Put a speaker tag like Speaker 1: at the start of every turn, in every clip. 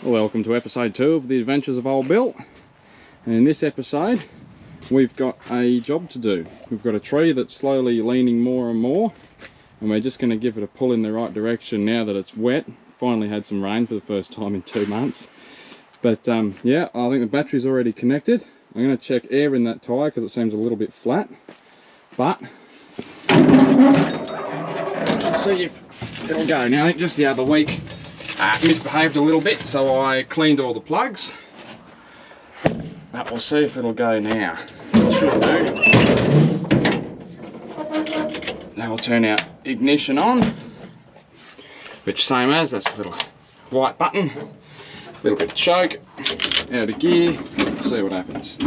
Speaker 1: Welcome to episode 2 of the Adventures of Old Bill. And in this episode we've got a job to do. We've got a tree that's slowly leaning more and more, and we're just going to give it a pull in the right direction now that it's wet. Finally had some rain for the first time in 2 months. But yeah, I think the battery's already connected. I'm going to check air in that tyre because it seems a little bit flat. But let's see if it'll go now. I think just the other week misbehaved a little bit, so I cleaned all the plugs. But we'll see if it'll go now. It should do. Now we'll turn our ignition on, which same as, that's the little white button. A little bit of choke, out of gear, see what happens.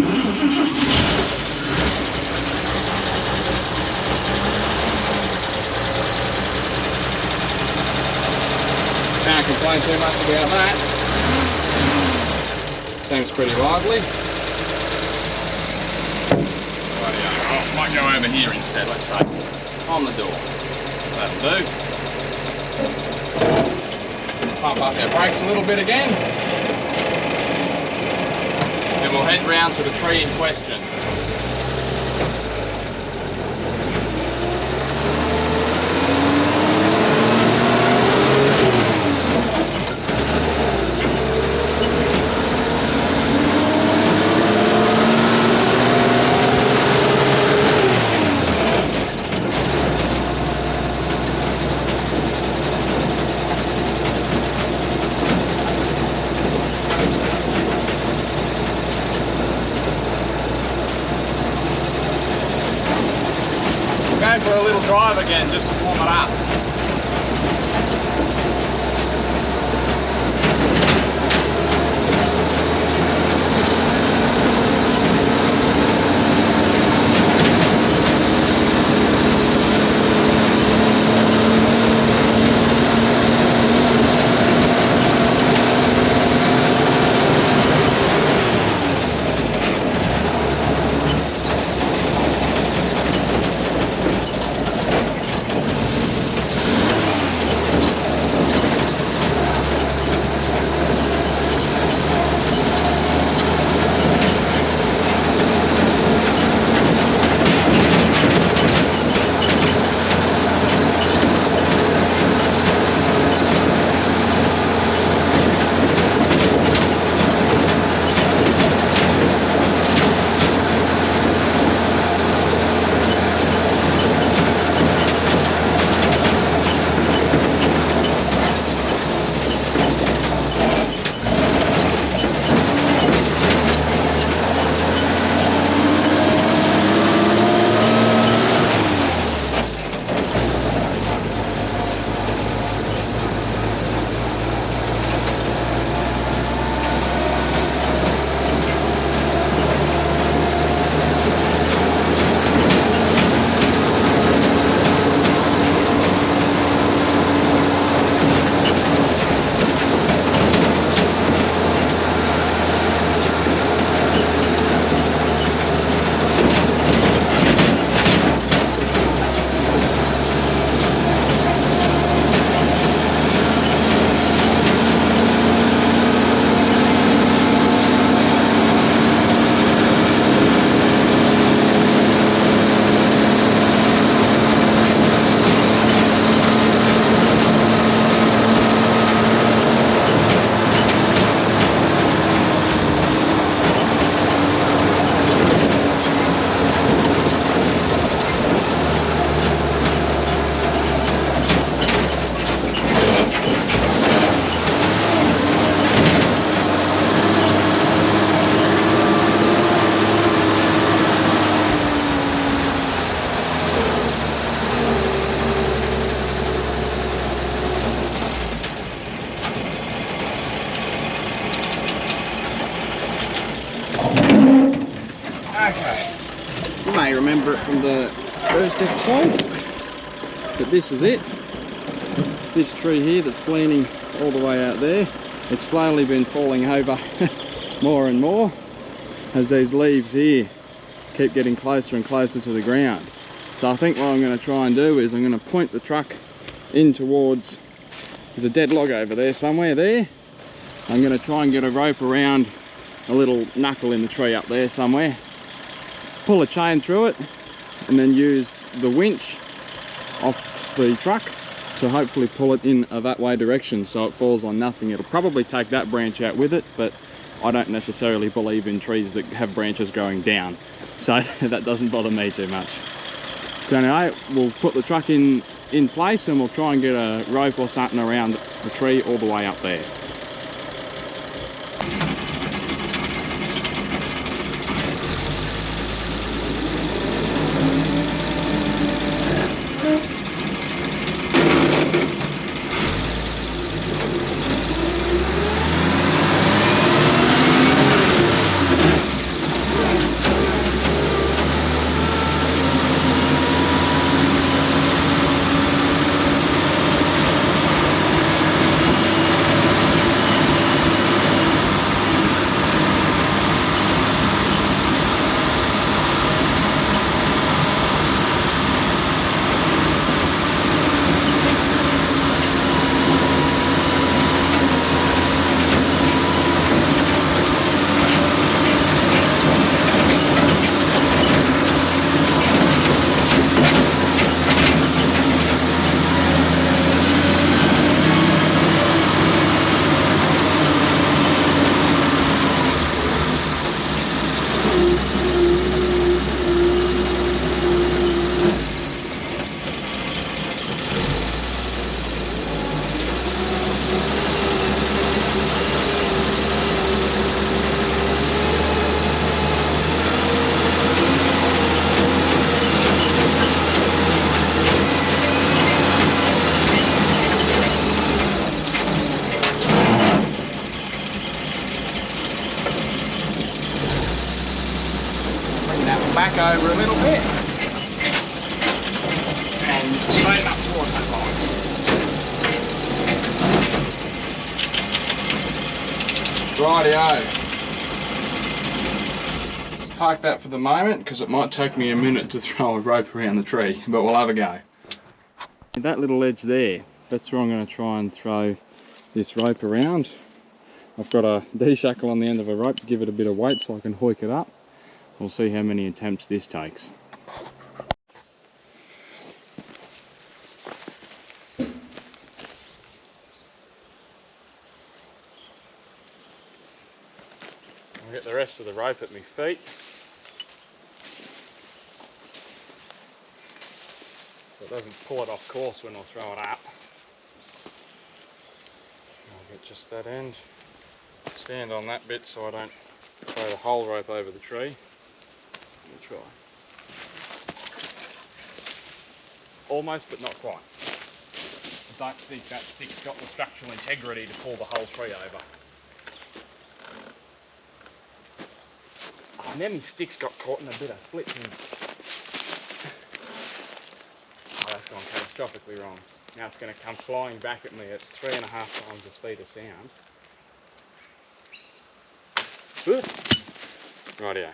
Speaker 1: Can't complain too much about that. Seems pretty lively. I might go over here instead, let's say. On the door. That'll do. Pump up our brakes a little bit again. And we'll head round to the tree in question. For a little drive again just to warm it up. Okay, you may remember it from the first episode, but this is it. This tree here that's leaning all the way out there, it's slowly been falling over more and more as these leaves here keep getting closer and closer to the ground. So I think what I'm going to try and do is I'm going to point the truck in towards, there's a dead log over there somewhere there, I'm going to try and get a rope around a little knuckle in the tree up there somewhere, pull a chain through it, and then use the winch off the truck to hopefully pull it in a that way direction so it falls on nothing. It'll probably take that branch out with it, but I don't necessarily believe in trees that have branches going down, so that doesn't bother me too much. So anyway, we'll put the truck in place and we'll try and get a rope or something around the tree all the way up there. Back over a little bit and straighten up towards that line. Rightio. Park that for the moment because it might take me a minute to throw a rope around the tree, but we'll have a go. That little edge there, that's where I'm going to try and throw this rope around. I've got a D-shackle on the end of a rope to give it a bit of weight so I can hoik it up. We'll see how many attempts this takes. I'll get the rest of the rope at my feet. So it doesn't pull it off course when I throw it up. I'll get just that end. Stand on that bit so I don't throw the whole rope over the tree. We'll try. Almost, but not quite. I don't think that stick's got the structural integrity to pull the whole tree over. Oh, now my stick's got caught in a bit of split thing. Oh, that's gone catastrophically wrong. Now it's going to come flying back at me at 3.5 times the speed of sound. Rightio.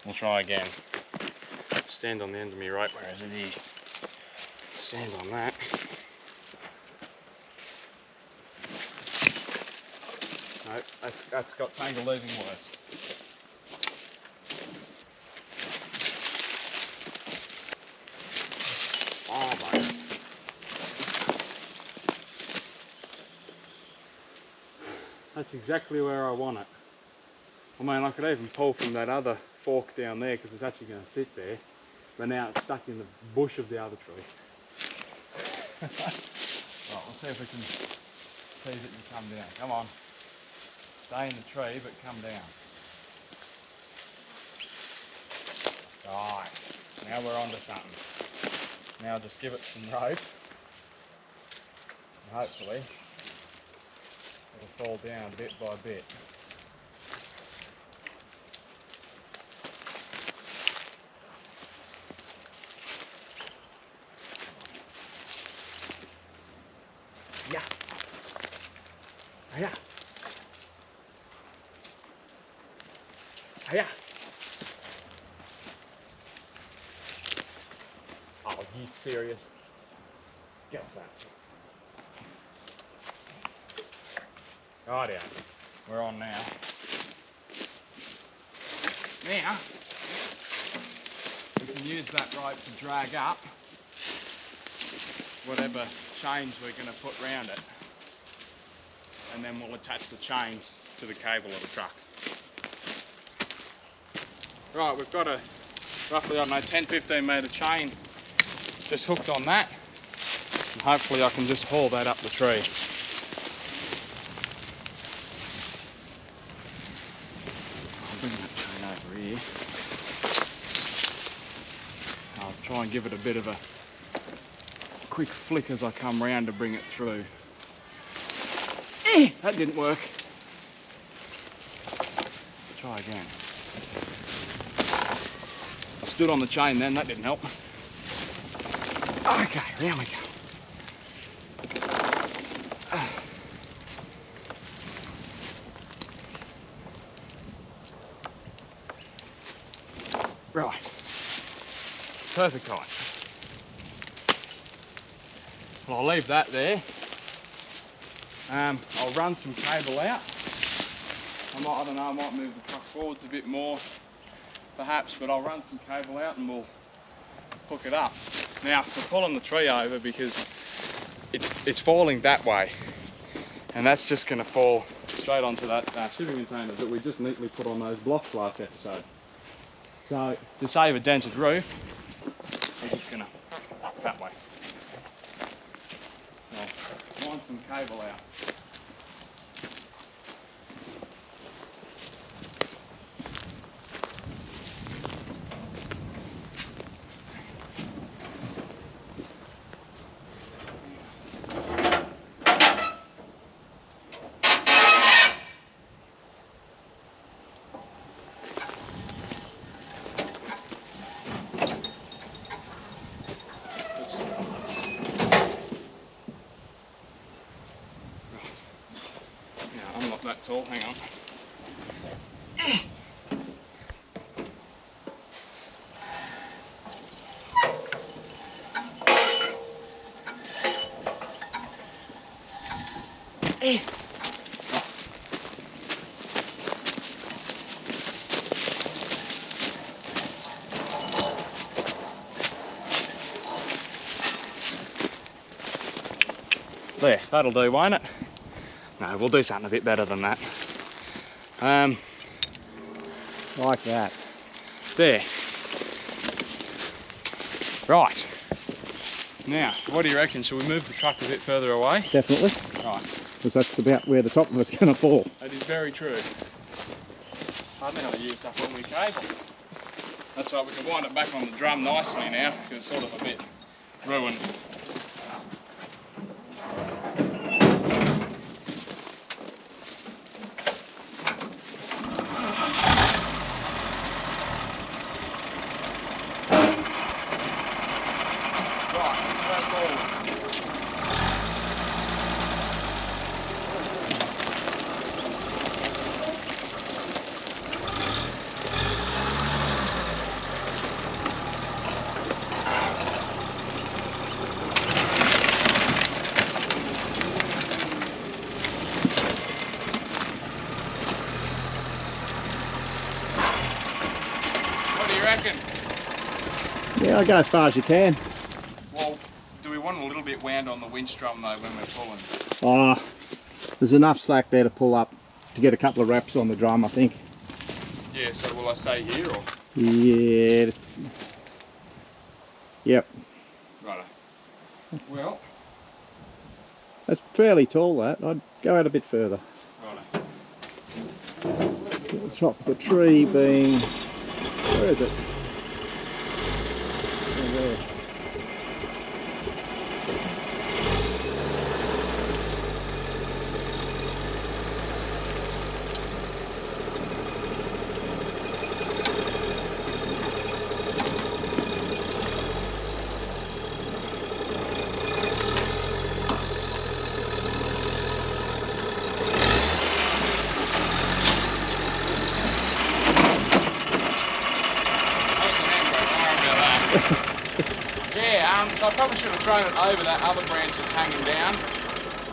Speaker 1: We'll try again. Stand on the end of my rope, where is it here? Stand on that. Nope, that's got tangled even worse. Oh, mate. That's exactly where I want it. I mean, I could even pull from that other fork down there because it's actually going to sit there, but now it's stuck in the bush of the other tree. Right, we'll see if we can tease it and come down. Come on. Stay in the tree, but come down. Right, now we're onto something. Now just give it some rope, and hopefully it'll fall down bit by bit. Yeah. Yeah. Yeah. Oh, you serious? Get off that. Rightio, we're on now. Now, we can use that rope to drag up whatever chains we're going to put round it. And then we'll attach the chain to the cable of the truck. Right, we've got a roughly, I don't know, 10-15 metre chain just hooked on that. And hopefully I can just haul that up the tree. I'll bring that chain over here. I'll try and give it a bit of a quick flick as I come round to bring it through. That didn't work. Try again. I stood on the chain then, that didn't help. Okay, round we go. Right. Perfect height. Well, I'll leave that there. I'll run some cable out. I don't know, I might move the truck forwards a bit more, perhaps, but I'll run some cable out and we'll hook it up. Now, we're pulling the tree over because it's falling that way, and that's just going to fall straight onto that shipping container that we just neatly put on those blocks last episode. So, to save a dented roof, we're just going to that way. I'll line some cable out. That tall, hang on. There, that'll do, won't it? No, we'll do something a bit better than that.
Speaker 2: Like that.
Speaker 1: There. Right. Now, what do you reckon? Should we move the truck a bit further away?
Speaker 2: Definitely.
Speaker 1: Right.
Speaker 2: Because that's about where the top of it's going to fall.
Speaker 1: That is very true. I don't know how to use that when we cable. That's right, we can wind it back on the drum nicely now, because it's sort of a bit ruined.
Speaker 2: Yeah, I'll go as far as you can.
Speaker 1: Well, do we want a little bit wound on the winch drum though when we're pulling?
Speaker 2: Oh, there's enough slack there to pull up to get a couple of wraps on the drum, I think.
Speaker 1: Yeah, so will I stay here or?
Speaker 2: Yeah. Yep.
Speaker 1: Righto. Well.
Speaker 2: That's fairly tall, that. I'd go out a bit further.
Speaker 1: Righto.
Speaker 2: The top of the tree being... Where is it? Oh, there.
Speaker 1: So I probably should have thrown it over that other branch that's hanging down.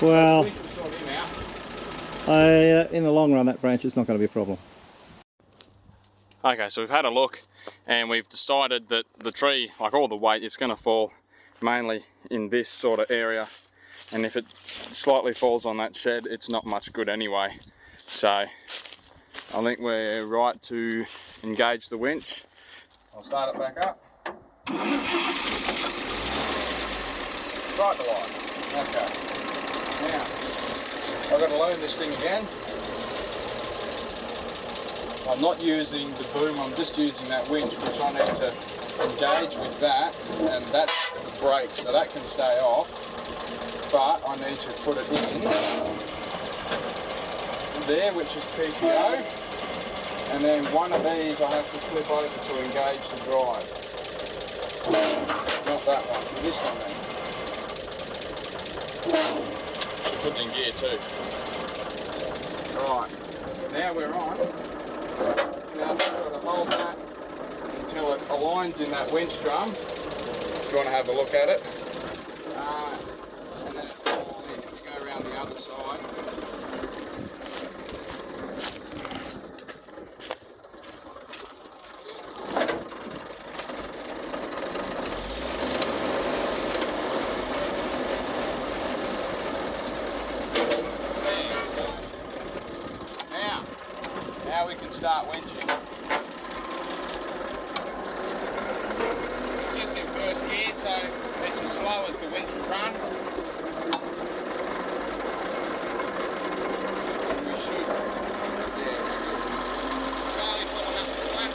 Speaker 2: Well,
Speaker 1: We should sort him out.
Speaker 2: In the long run, that branch is not going to be a problem.
Speaker 1: Okay, so we've had a look and we've decided that the tree, like all the weight, it's going to fall mainly in this sort of area, and if it slightly falls on that shed, it's not much good anyway. So I think we're right to engage the winch. I'll start it back up. Right to line. Okay. Now, I've got to learn this thing again. I'm not using the boom, I'm just using that winch, which I need to engage with that, and that's the brake, so that can stay off, but I need to put it in there, which is PTO, and then one of these I have to flip over to engage the drive. Not that one, this one then. Should put it in gear too. Right, now we're on. Now I've got to hold that until it aligns in that winch drum, if you want to have a look at it. And then it's all in. If you go around the other side. Now we can start winching. It's just in first gear, so it's as slow as the winch will run. And we should, slowly pulling up the slack.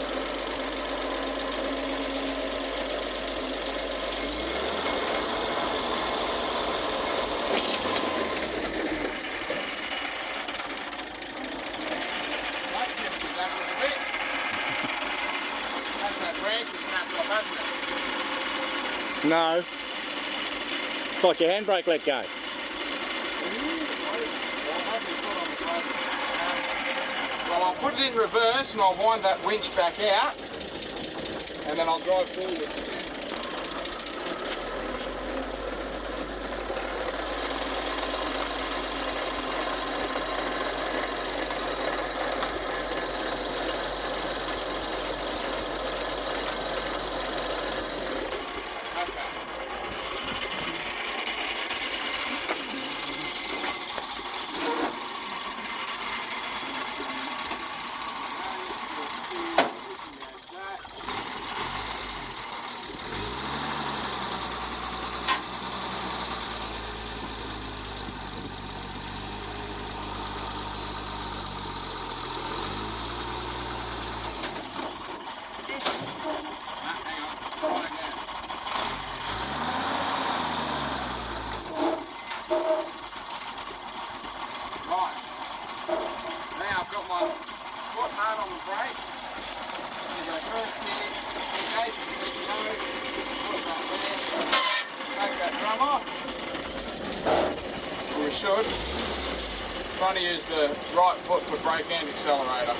Speaker 2: No. It's like your handbrake let go.
Speaker 1: Well, I'll put it in reverse and I'll wind that winch back out, and then I'll drive forwards again. We should. Trying to use the right foot for brake and accelerator.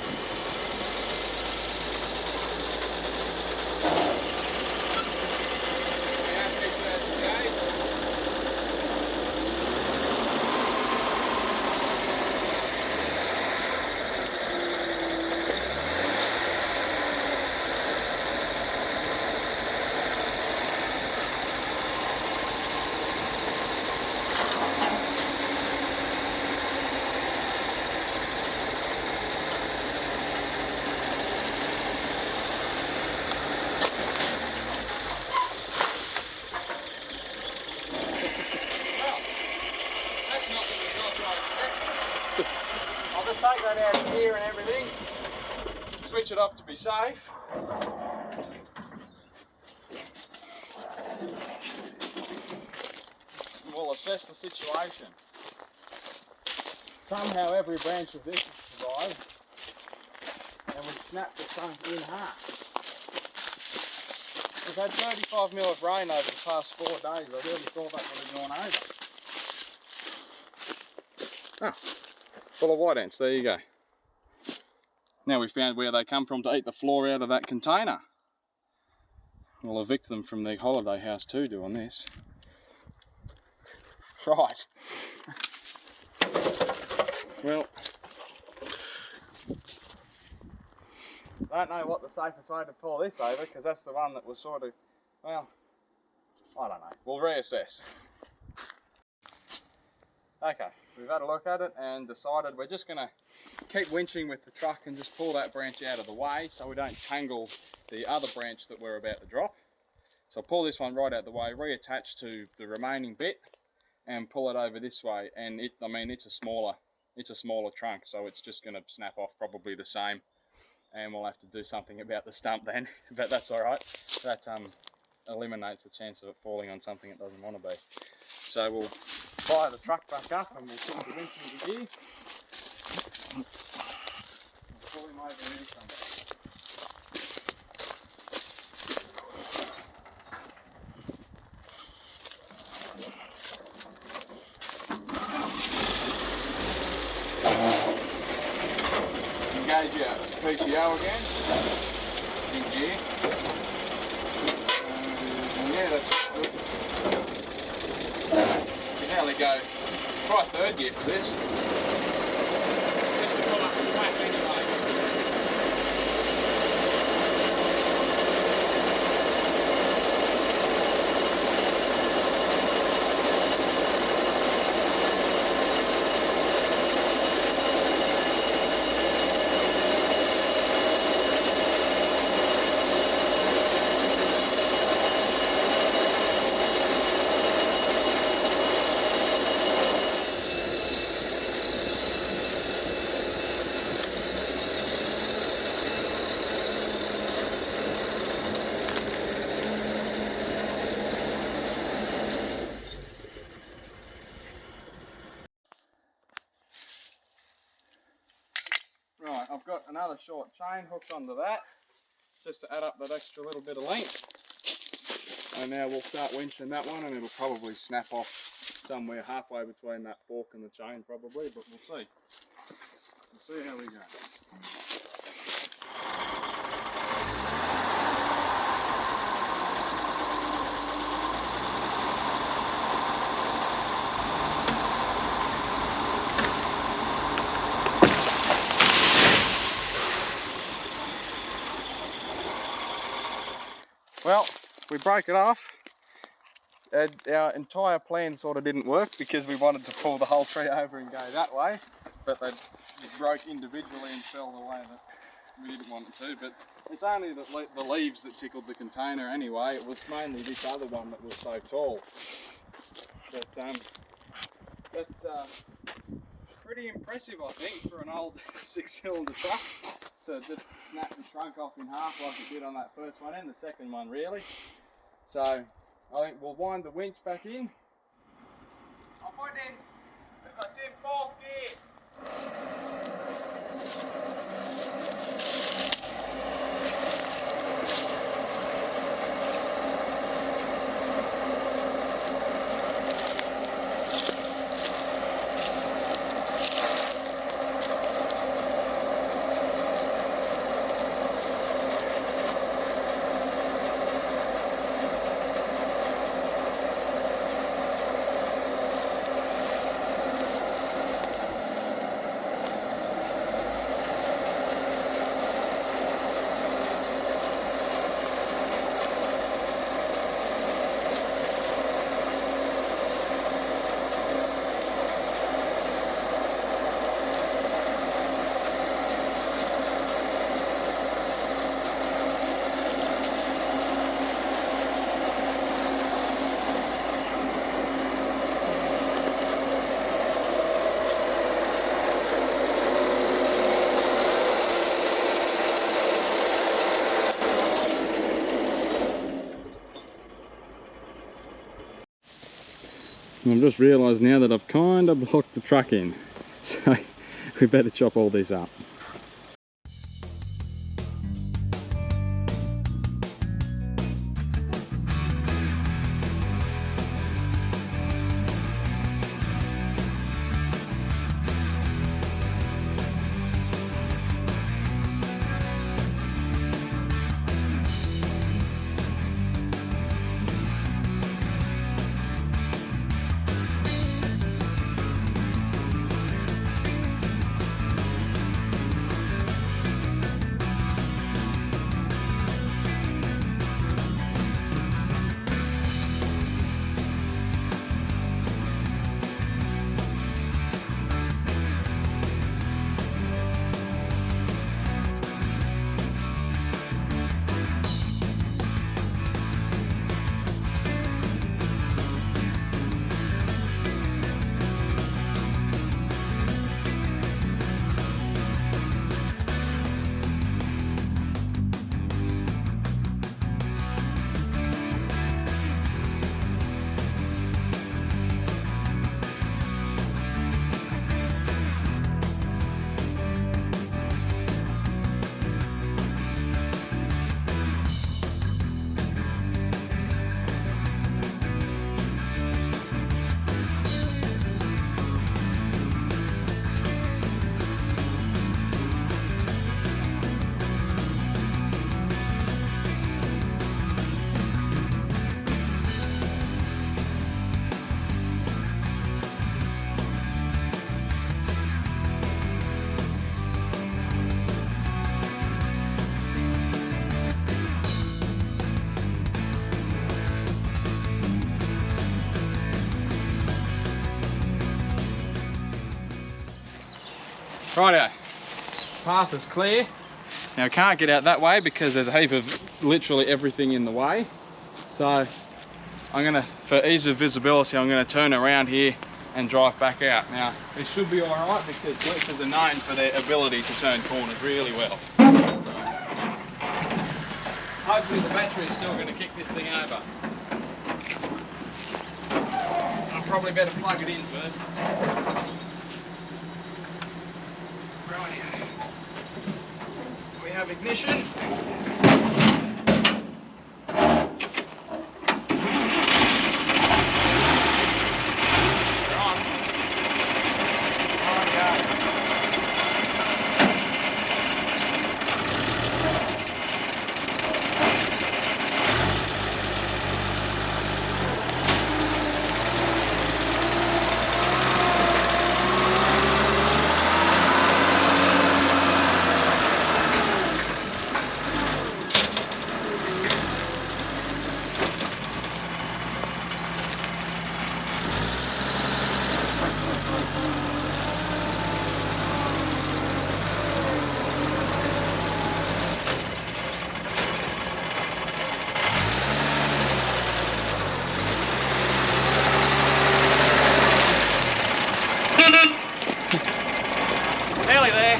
Speaker 1: I'll just take that out of here and everything, switch it off to be safe. And we'll assess the situation. Somehow every branch of this has survived, and we've snapped the thing in half. We've had 35 mil of rain over the past 4 days. I really thought that would have gone over. Oh, full of white ants, there you go. Now we found where they come from to eat the floor out of that container. We'll evict them from their holiday house too doing this. Right. Well, I don't know what the safest way to pull this over, because that's the one that was sort of, well, I don't know. We'll reassess. Okay, we've had a look at it and decided we're just going to keep winching with the truck and just pull that branch out of the way so we don't tangle the other branch that we're about to drop. So I'll pull this one right out the way, reattach to the remaining bit and pull it over this way. And I mean, it's a smaller trunk, so it's just going to snap off probably the same. And we'll have to do something about the stump then, but that's all right. That eliminates the chance of it falling on something it doesn't want to be. So we'll fire the truck back up and we'll put the winch into gear. We'll pull him over here somewhere. Engage your PTO again, in gear, and yeah, that's good. You can only go, try third gear for this, just to pull up the slack anyway. Right, I've got another short chain hooked onto that, just to add up that extra little bit of length. And now we'll start winching that one, and it'll probably snap off somewhere halfway between that fork and the chain probably, but we'll see. We'll see how we go. Well, we broke it off. Our entire plan sort of didn't work because we wanted to pull the whole tree over and go that way, but they broke individually and fell the way that we didn't want it to. But it's only the leaves that tickled the container anyway. It was mainly this other one that was so tall. But that's pretty impressive, I think, for an old 6-cylinder truck to just snap the trunk off in half like it did on that first one and the second one really. So I think we'll wind the winch back in. I'll put in, it's in 4th gear. And I've just realised now that I've kind of blocked the truck in, so we better chop all this up. Righto, path is clear. Now I can't get out that way because there's a heap of literally everything in the way. So I'm gonna, for ease of visibility, I'm gonna turn around here and drive back out. Now it should be all right because Blitzers are known for their ability to turn corners really well. So, hopefully the battery is still gonna kick this thing over. I'll probably better plug it in first. Right, we have ignition. Nearly there.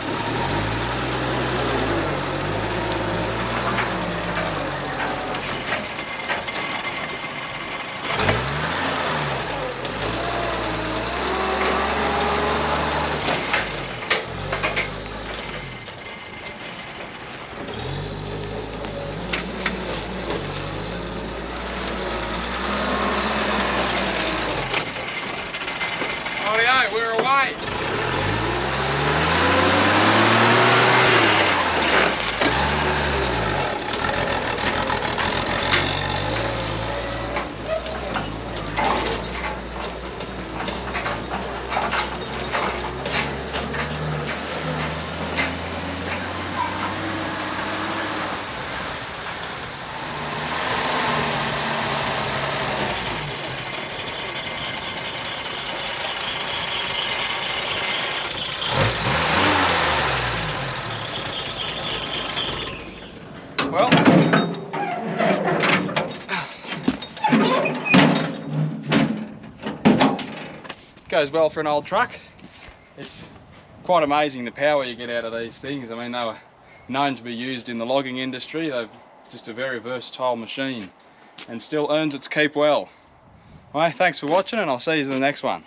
Speaker 1: Howdy, we're away. Well, goes well for an old truck. It's quite amazing the power you get out of these things. I mean, they were known to be used in the logging industry. They're just a very versatile machine and still earns its keep well. Well, thanks for watching and I'll see you in the next one.